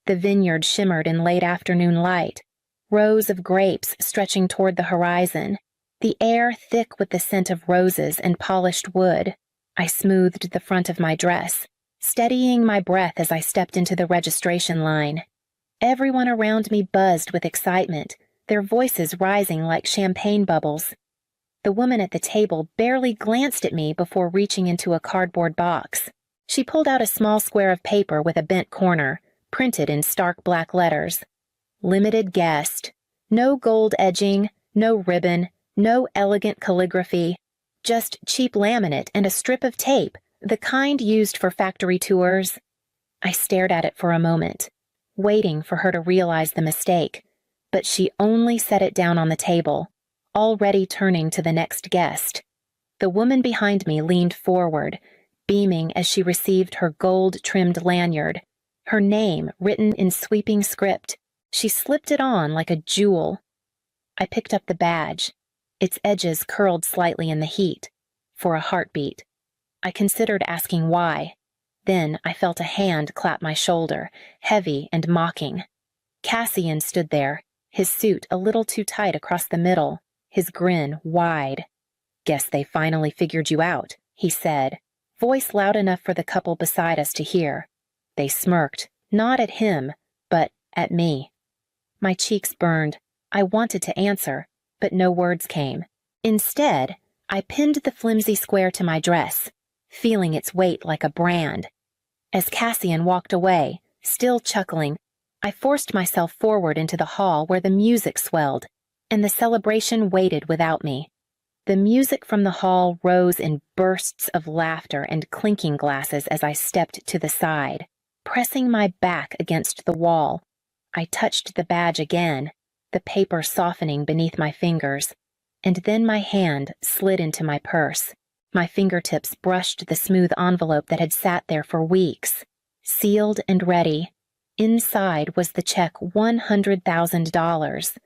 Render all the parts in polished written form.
The vineyard shimmered in late afternoon light, rows of grapes stretching toward the horizon, the air thick with the scent of roses and polished wood. I smoothed the front of my dress, steadying my breath as I stepped into the registration line. Everyone around me buzzed with excitement, their voices rising like champagne bubbles. The woman at the table barely glanced at me before reaching into a cardboard box. She pulled out a small square of paper with a bent corner, printed in stark black letters. Limited guest. No gold edging, no ribbon, no elegant calligraphy. Just cheap laminate and a strip of tape, the kind used for factory tours. I stared at it for a moment, waiting for her to realize the mistake, but she only set it down on the table, already turning to the next guest. The woman behind me leaned forward, beaming as she received her gold-trimmed lanyard, her name written in sweeping script. She slipped it on like a jewel. I picked up the badge, its edges curled slightly in the heat, for a heartbeat. I considered asking why. Then I felt a hand clap my shoulder, heavy and mocking. Cassian stood there, his suit a little too tight across the middle, his grin wide. "Guess they finally figured you out," he said, voice loud enough for the couple beside us to hear. They smirked, not at him, but at me. My cheeks burned. I wanted to answer, but no words came. Instead, I pinned the flimsy square to my dress, feeling its weight like a brand. As Cassian walked away, still chuckling, I forced myself forward into the hall where the music swelled, and the celebration waited without me. The music from the hall rose in bursts of laughter and clinking glasses as I stepped to the side, pressing my back against the wall. I touched the badge again, the paper softening beneath my fingers, and then my hand slid into my purse. My fingertips brushed the smooth envelope that had sat there for weeks, sealed and ready. Inside was the check $100,000.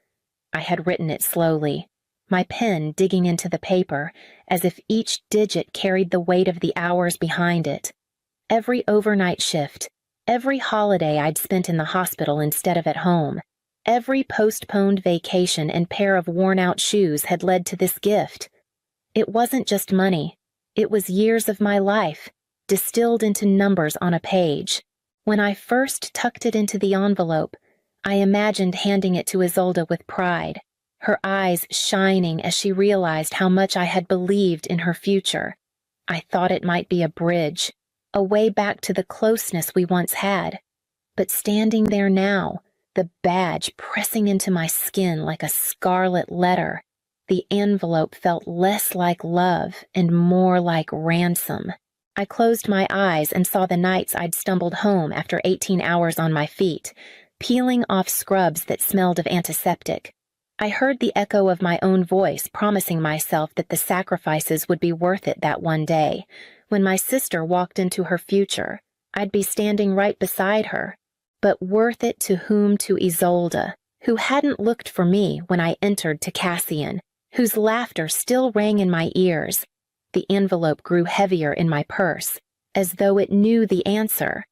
I had written it slowly, my pen digging into the paper as if each digit carried the weight of the hours behind it. Every overnight shift, every holiday I'd spent in the hospital instead of at home, every postponed vacation and pair of worn-out shoes had led to this gift. It wasn't just money. It was years of my life, distilled into numbers on a page. When I first tucked it into the envelope, I imagined handing it to Isolde with pride, her eyes shining as she realized how much I had believed in her future. I thought it might be a bridge, a way back to the closeness we once had. But standing there now, the badge pressing into my skin like a scarlet letter, the envelope felt less like love and more like ransom. I closed my eyes and saw the nights I'd stumbled home after 18 hours on my feet, peeling off scrubs that smelled of antiseptic. I heard the echo of my own voice promising myself that the sacrifices would be worth it that one day. When my sister walked into her future, I'd be standing right beside her. But worth it to whom? To Isolde, who hadn't looked for me when I entered to Cassian, whose laughter still rang in my ears. The envelope grew heavier in my purse, as though it knew the answer.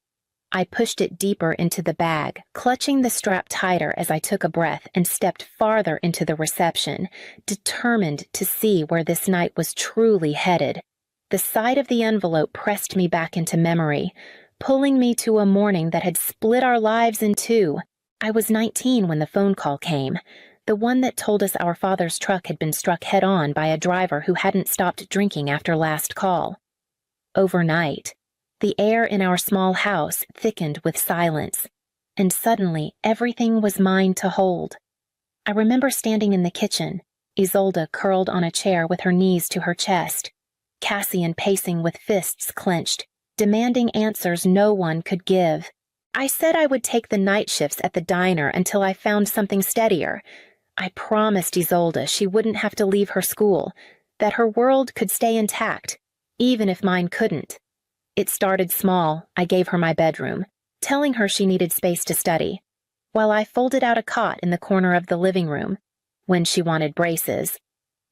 I pushed it deeper into the bag, clutching the strap tighter as I took a breath and stepped farther into the reception, determined to see where this night was truly headed. The side of the envelope pressed me back into memory, pulling me to a morning that had split our lives in two. I was 19 when the phone call came, the one that told us our father's truck had been struck head-on by a driver who hadn't stopped drinking after last call. Overnight, the air in our small house thickened with silence, and suddenly everything was mine to hold. I remember standing in the kitchen, Isolde curled on a chair with her knees to her chest, Cassian pacing with fists clenched, demanding answers no one could give. I said I would take the night shifts at the diner until I found something steadier. I promised Isolde she wouldn't have to leave her school, that her world could stay intact, even if mine couldn't. It started small. I gave her my bedroom, telling her she needed space to study, while I folded out a cot in the corner of the living room, when she wanted braces.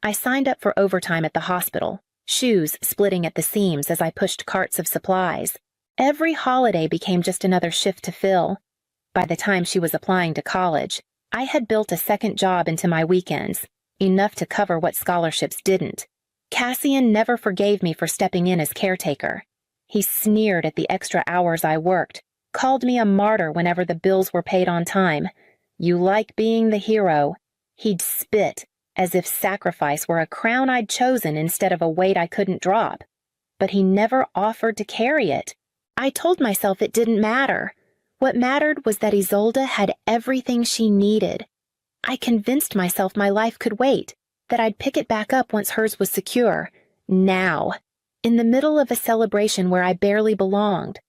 I signed up for overtime at the hospital, shoes splitting at the seams as I pushed carts of supplies. Every holiday became just another shift to fill. By the time she was applying to college, I had built a second job into my weekends, enough to cover what scholarships didn't. Cassian never forgave me for stepping in as caretaker. He sneered at the extra hours I worked, called me a martyr whenever the bills were paid on time. You like being the hero. He'd spit, as if sacrifice were a crown I'd chosen instead of a weight I couldn't drop. But he never offered to carry it. I told myself it didn't matter. What mattered was that Isolde had everything she needed. I convinced myself my life could wait, that I'd pick it back up once hers was secure. Now, in the middle of a celebration where I barely belonged,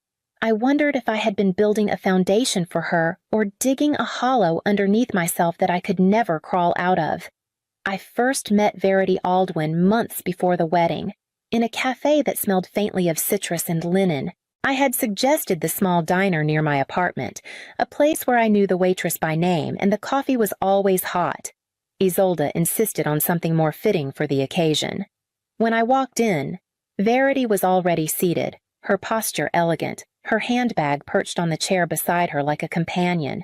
I wondered if I had been building a foundation for her or digging a hollow underneath myself that I could never crawl out of. I first met Verity Aldwin months before the wedding, in a cafe that smelled faintly of citrus and linen. I had suggested the small diner near my apartment, a place where I knew the waitress by name and the coffee was always hot. Isolde insisted on something more fitting for the occasion. When I walked in, Verity was already seated, her posture elegant, her handbag perched on the chair beside her like a companion.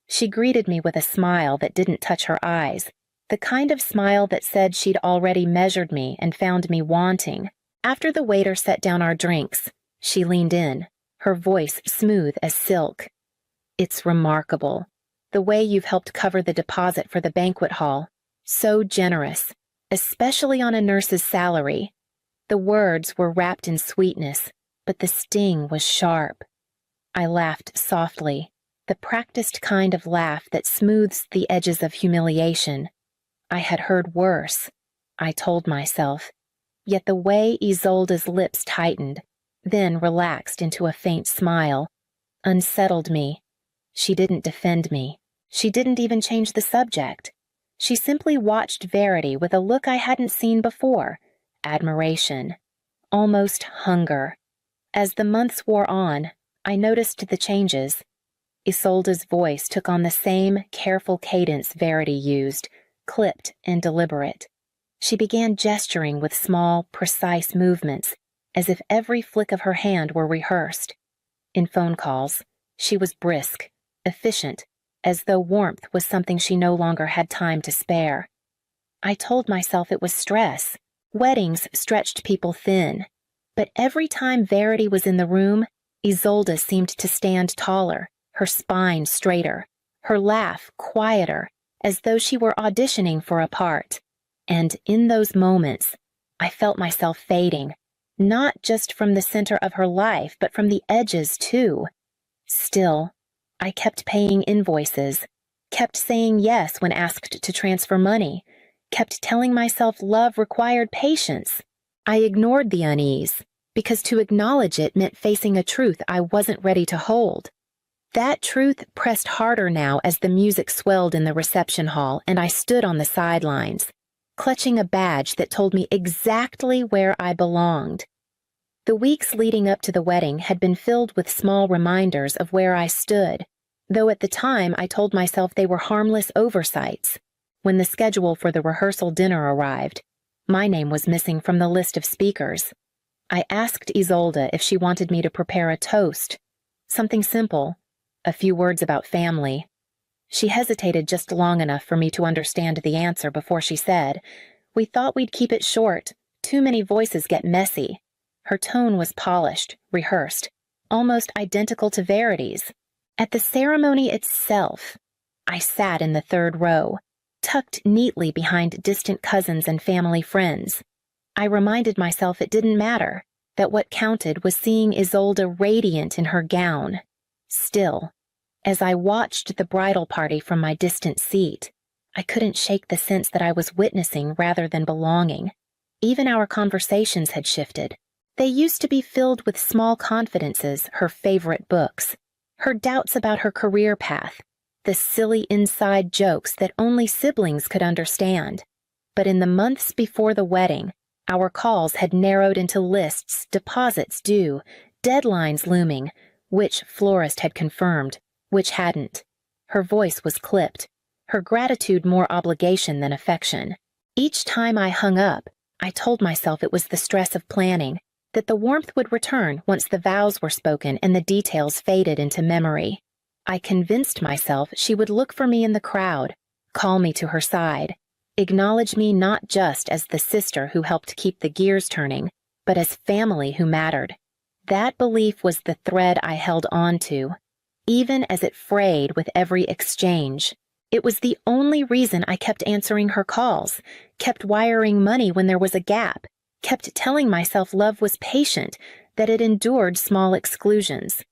She greeted me with a smile that didn't touch her eyes, the kind of smile that said she'd already measured me and found me wanting. After the waiter set down our drinks, she leaned in, her voice smooth as silk. It's remarkable, the way you've helped cover the deposit for the banquet hall. So generous, especially on a nurse's salary. The words were wrapped in sweetness, but the sting was sharp. I laughed softly, the practiced kind of laugh that smooths the edges of humiliation. I had heard worse, I told myself. Yet the way Isolde's lips tightened, then relaxed into a faint smile, unsettled me. She didn't defend me. She didn't even change the subject. She simply watched Verity with a look I hadn't seen before, admiration, almost hunger. As the months wore on, I noticed the changes. Isolde's voice took on the same careful cadence Verity used, clipped and deliberate. She began gesturing with small, precise movements, as if every flick of her hand were rehearsed. In phone calls, she was brisk, efficient, as though warmth was something she no longer had time to spare. I told myself it was stress. Weddings stretched people thin. But every time Verity was in the room, Isolde seemed to stand taller, her spine straighter, her laugh quieter, as though she were auditioning for a part. And in those moments, I felt myself fading, not just from the center of her life, but from the edges too. Still, I kept paying invoices, kept saying yes when asked to transfer money, kept telling myself love required patience. I ignored the unease, because to acknowledge it meant facing a truth I wasn't ready to hold. That truth pressed harder now as the music swelled in the reception hall and I stood on the sidelines, clutching a badge that told me exactly where I belonged. The weeks leading up to the wedding had been filled with small reminders of where I stood, though at the time I told myself they were harmless oversights. When the schedule for the rehearsal dinner arrived, my name was missing from the list of speakers. I asked Isolde if she wanted me to prepare a toast, something simple, a few words about family. She hesitated just long enough for me to understand the answer before she said, "We thought we'd keep it short. Too many voices get messy." Her tone was polished, rehearsed, almost identical to Verity's. At the ceremony itself, I sat in the third row, tucked neatly behind distant cousins and family friends. I reminded myself it didn't matter, that what counted was seeing Isolde radiant in her gown. Still, as I watched the bridal party from my distant seat, I couldn't shake the sense that I was witnessing rather than belonging. Even our conversations had shifted. They used to be filled with small confidences, her favorite books, her doubts about her career path, the silly inside jokes that only siblings could understand. But in the months before the wedding, our calls had narrowed into lists, deposits due, deadlines looming, which florist had confirmed, which hadn't. Her voice was clipped, her gratitude more obligation than affection. Each time I hung up, I told myself it was the stress of planning, that the warmth would return once the vows were spoken and the details faded into memory. I convinced myself she would look for me in the crowd, call me to her side, acknowledge me not just as the sister who helped keep the gears turning, but as family who mattered. That belief was the thread I held on to, even as it frayed with every exchange. It was the only reason I kept answering her calls, kept wiring money when there was a gap, kept telling myself love was patient, that it endured small exclusions.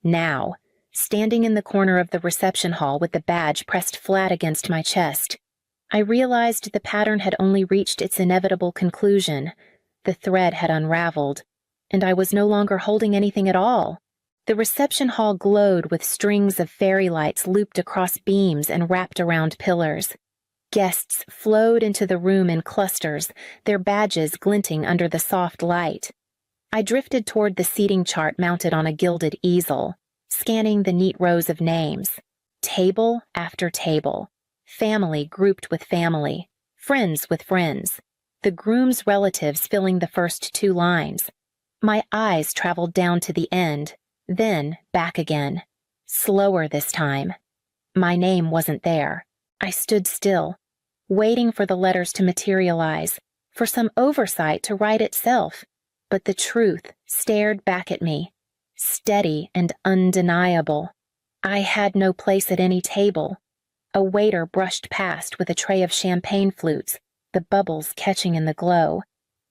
Now, standing in the corner of the reception hall with the badge pressed flat against my chest, I realized the pattern had only reached its inevitable conclusion. The thread had unraveled, and I was no longer holding anything at all. The reception hall glowed with strings of fairy lights looped across beams and wrapped around pillars. Guests flowed into the room in clusters, their badges glinting under the soft light. I drifted toward the seating chart mounted on a gilded easel, scanning the neat rows of names. Table after table. Family grouped with family. Friends with friends. The groom's relatives filling the first two lines. My eyes traveled down to the end, then back again. Slower this time. My name wasn't there. I stood still, waiting for the letters to materialize, for some oversight to write itself. But the truth stared back at me, steady and undeniable. I had no place at any table. A waiter brushed past with a tray of champagne flutes, the bubbles catching in the glow.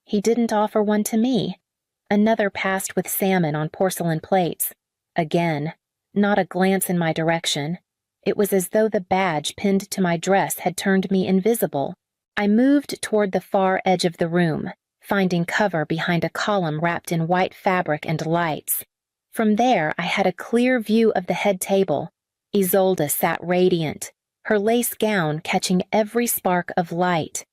He didn't offer one to me. Another passed with salmon on porcelain plates. Again, not a glance in my direction. It was as though the badge pinned to my dress had turned me invisible. I moved toward the far edge of the room, finding cover behind a column wrapped in white fabric and lights. From there, I had a clear view of the head table. Isolde sat radiant, her lace gown catching every spark of light.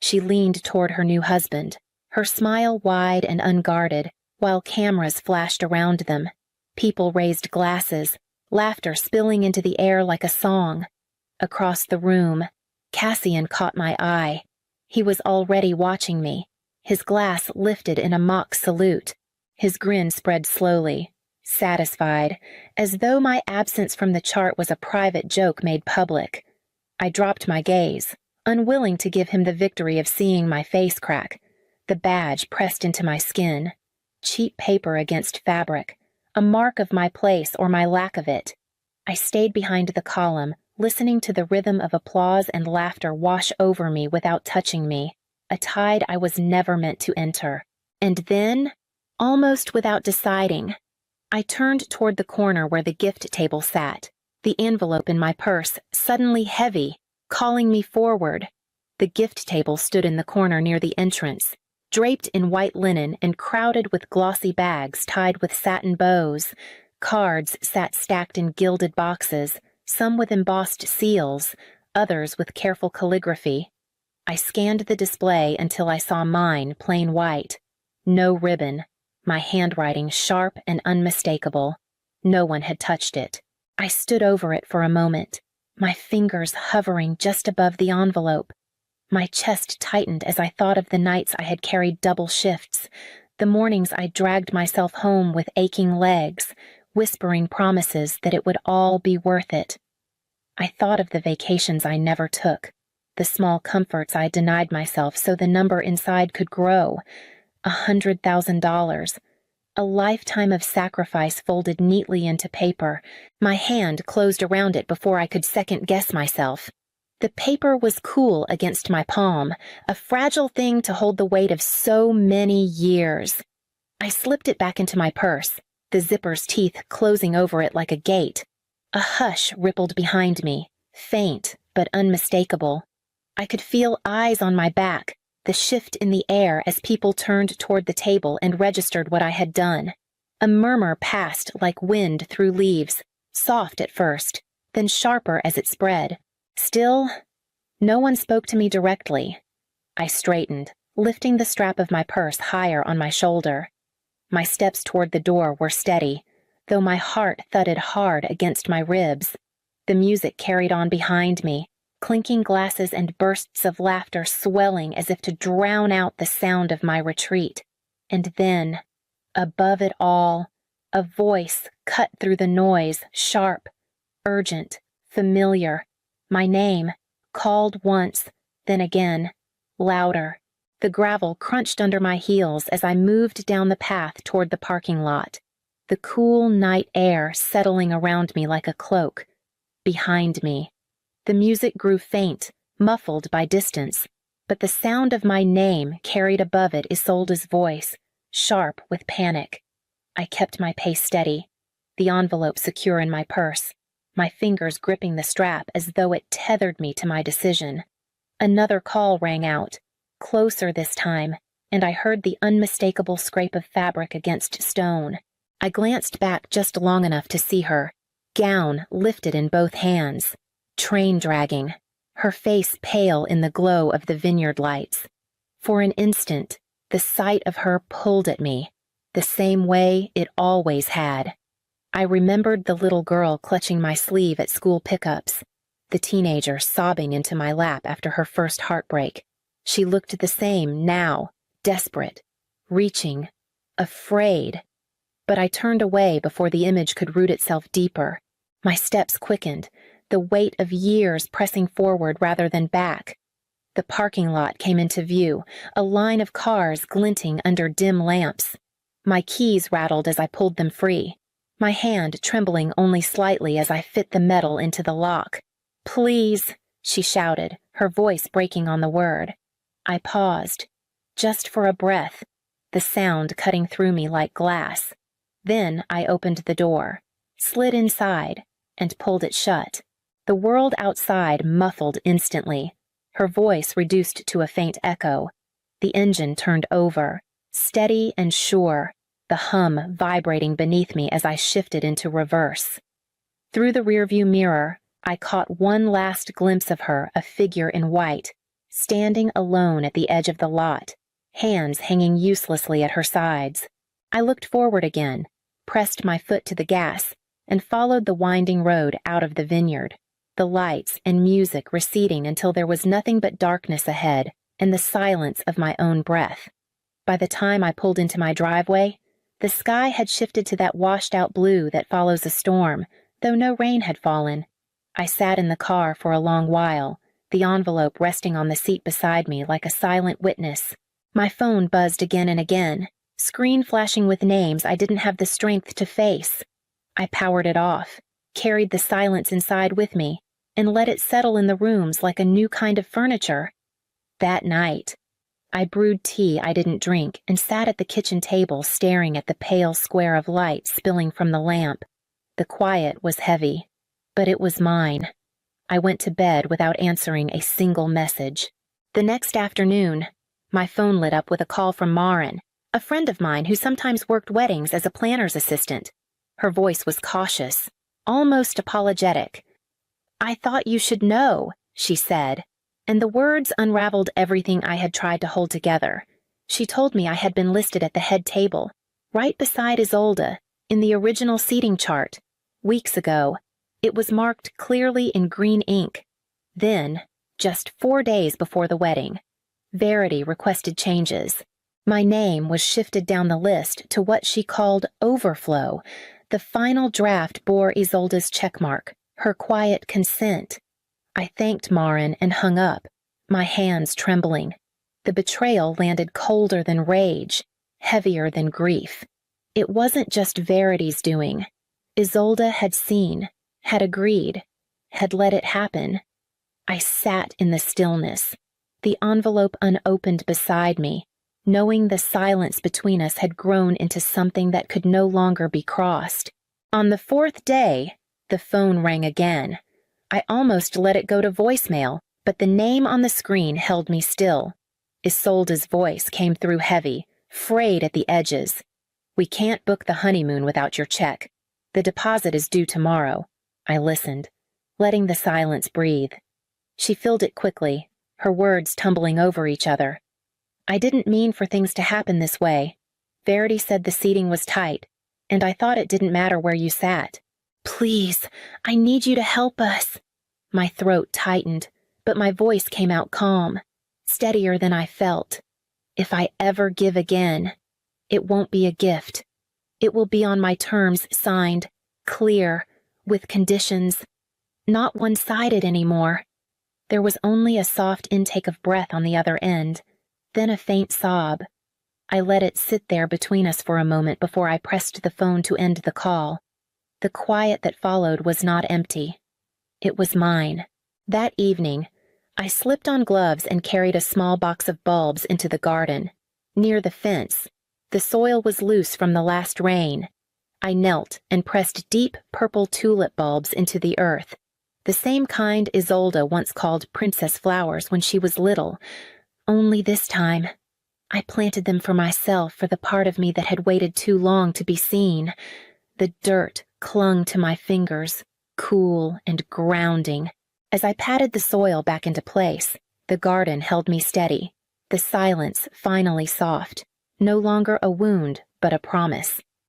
She leaned toward her new husband, her smile wide and unguarded, while cameras flashed around them. People raised glasses, laughter spilling into the air like a song. Across the room, Cassian caught my eye. He was already watching me, his glass lifted in a mock salute. His grin spread slowly, satisfied, as though my absence from the chart was a private joke made public. I dropped my gaze, unwilling to give him the victory of seeing my face crack. The badge pressed into my skin. Cheap paper against fabric, a mark of my place or my lack of it. I stayed behind the column, listening to the rhythm of applause and laughter wash over me without touching me, a tide I was never meant to enter. And then, almost without deciding, I turned toward the corner where the gift table sat, the envelope in my purse suddenly heavy, calling me forward. The gift table stood in the corner near the entrance, draped in white linen and crowded with glossy bags tied with satin bows. Cards sat stacked in gilded boxes, some with embossed seals, others with careful calligraphy. I scanned the display until I saw mine plain white. No ribbon, my handwriting sharp and unmistakable. No one had touched it. I stood over it for a moment, my fingers hovering just above the envelope. My chest tightened as I thought of the nights I had carried double shifts, the mornings I dragged myself home with aching legs, whispering promises that it would all be worth it. I thought of the vacations I never took, the small comforts I denied myself so the number inside could grow. $100,000. A lifetime of sacrifice folded neatly into paper. My hand closed around it before I could second-guess myself. The paper was cool against my palm, a fragile thing to hold the weight of so many years. I slipped it back into my purse, the zipper's teeth closing over it like a gate. A hush rippled behind me, faint but unmistakable. I could feel eyes on my back, the shift in the air as people turned toward the table and registered what I had done. A murmur passed like wind through leaves, soft at first, then sharper as it spread. Still, no one spoke to me directly. I straightened, lifting the strap of my purse higher on my shoulder. My steps toward the door were steady, though my heart thudded hard against my ribs. The music carried on behind me, clinking glasses and bursts of laughter swelling as if to drown out the sound of my retreat. And then, above it all, a voice cut through the noise, sharp, urgent, familiar. My name, called once, then again, louder. The gravel crunched under my heels as I moved down the path toward the parking lot, the cool night air settling around me like a cloak. Behind me, the music grew faint, muffled by distance, but the sound of my name carried above it Isolde's voice, sharp with panic. I kept my pace steady, the envelope secure in my purse, my fingers gripping the strap as though it tethered me to my decision. Another call rang out, closer this time, and I heard the unmistakable scrape of fabric against stone. I glanced back just long enough to see her, gown lifted in both hands, train dragging, her face pale in the glow of the vineyard lights. For an instant, the sight of her pulled at me, the same way it always had. I remembered the little girl clutching my sleeve at school pickups, the teenager sobbing into my lap after her first heartbreak. She looked the same now, desperate, reaching, afraid. But I turned away before the image could root itself deeper. My steps quickened, the weight of years pressing forward rather than back. The parking lot came into view, a line of cars glinting under dim lamps. My keys rattled as I pulled them free, my hand trembling only slightly as I fit the metal into the lock. "Please," she shouted, her voice breaking on the word. I paused, just for a breath, the sound cutting through me like glass. Then I opened the door, slid inside, and pulled it shut. The world outside muffled instantly, her voice reduced to a faint echo. The engine turned over, steady and sure, the hum vibrating beneath me as I shifted into reverse. Through the rearview mirror, I caught one last glimpse of her, a figure in white, standing alone at the edge of the lot, hands hanging uselessly at her sides. I looked forward again, pressed my foot to the gas, and followed the winding road out of the vineyard, the lights and music receding until there was nothing but darkness ahead and the silence of my own breath. By the time I pulled into my driveway, the sky had shifted to that washed-out blue that follows a storm, though no rain had fallen. I sat in the car for a long while, the envelope resting on the seat beside me like a silent witness. My phone buzzed again and again, screen flashing with names I didn't have the strength to face. I powered it off, carried the silence inside with me, and let it settle in the rooms like a new kind of furniture. That night, I brewed tea I didn't drink and sat at the kitchen table staring at the pale square of light spilling from the lamp. The quiet was heavy, but it was mine. I went to bed without answering a single message. The next afternoon, my phone lit up with a call from Maren, a friend of mine who sometimes worked weddings as a planner's assistant. Her voice was cautious, almost apologetic. "I thought you should know," she said, and the words unraveled everything I had tried to hold together. She told me I had been listed at the head table, right beside Isolde, in the original seating chart. Weeks ago, it was marked clearly in green ink. Then, just 4 days before the wedding, Verity requested changes. My name was shifted down the list to what she called overflow. The final draft bore Isolde's checkmark, her quiet consent. I thanked Maren and hung up, my hands trembling. The betrayal landed colder than rage, heavier than grief. It wasn't just Verity's doing. Isolde had seen, had agreed, had let it happen. I sat in the stillness, the envelope unopened beside me, knowing the silence between us had grown into something that could no longer be crossed. On the 4th day, the phone rang again. I almost let it go to voicemail, but the name on the screen held me still. Isolde's voice came through heavy, frayed at the edges. "We can't book the honeymoon without your check. The deposit is due tomorrow." I listened, letting the silence breathe. She filled it quickly, her words tumbling over each other. "I didn't mean for things to happen this way. Verity said the seating was tight, and I thought it didn't matter where you sat. Please, I need you to help us." My throat tightened, but my voice came out calm, steadier than I felt. "If I ever give again, it won't be a gift. It will be on my terms, signed, clear, with conditions. Not one-sided anymore. There was only a soft intake of breath on the other end, then a faint sob. I let it sit there between us for a moment before I pressed the phone to end the call. The quiet that followed was not empty. It was mine. That evening, I slipped on gloves and carried a small box of bulbs into the garden. Near the fence, the soil was loose from the last rain. I knelt and pressed deep purple tulip bulbs into the earth, the same kind Isolde once called princess flowers when she was little, only this time I planted them for myself, for the part of me that had waited too long to be seen. The dirt clung to my fingers, cool and grounding. As I patted the soil back into place, the garden held me steady, the silence finally soft, no longer a wound but a promise.